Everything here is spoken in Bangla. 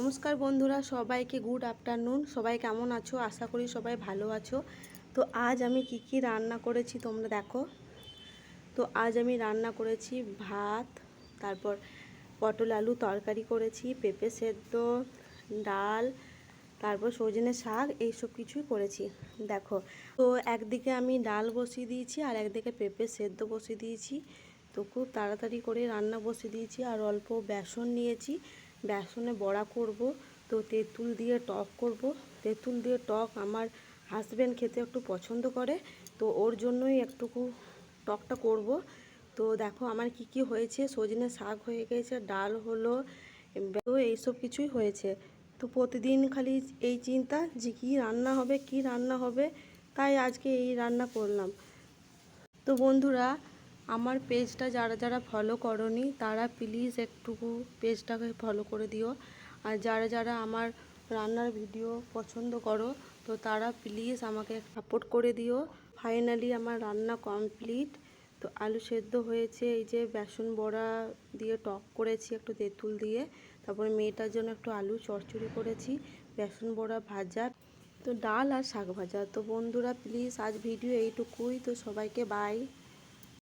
নমস্কার বন্ধুরা, সবাইকে গুড আফটারনুন। সবাই কেমন আছো? আশা করি সবাই ভালো আছো। তো আজ আমি কি রান্না করেছি তোমরা দেখো। তো আজ আমি রান্না করেছি ভাত, তারপর পটল আলু তরকারি করেছি, পেঁপে সেদ্ধ, ডাল, তারপর সজনে শাক, এইসব কিছুই করেছি দেখো। তো একদিকে আমি ডাল বসিয়ে দিয়েছি আর একদিকে পেঁপে সেদ্ধ বসিয়ে দিয়েছি। তো খুব তাড়াতাড়ি করে রান্না বসিয়ে দিয়েছি। আর অল্প বেসন নিয়েছি, বেসনে বড়া করব। তো তেঁতুল দিয়ে টক করব। তেঁতুল দিয়ে টক আমার হাজব্যান্ড খেতে একটু পছন্দ করে, তো ওর জন্যই একটুকু টকটা করব। তো দেখো আমার কি হয়েছে, সজনে শাক হয়ে গেছে, ডাল হলো, তো এইসব কিছুই হয়েছে। তো প্রতিদিন খালি এই চিন্তা যে কী রান্না হবে কী রান্না হবে, তাই আজকে এই রান্না করলাম। তো বন্ধুরা, আমার পেজটা যারা যারা ফলো করনি তারা প্লিজ একটুকু পেজটাকে ফলো করে দিও। আর যারা যারা আমার রান্নার ভিডিও পছন্দ করো তো তারা প্লিজ আমাকে সাপোর্ট করে দিও। ফাইনালি আমার রান্না কমপ্লিট। তো আলু সেদ্ধ হয়েছে, এই যে বেসন বড়া দিয়ে টক করেছি একটু তেঁতুল দিয়ে, তারপরে মেয়েটার জন্য একটু আলু চচ্চড়ি করেছি, বেসন বড়া ভাজা, তো ডাল আর শাক ভাজা। তো বন্ধুরা প্লিজ আজ ভিডিও এইটুকুই। তো সবাইকে বাই।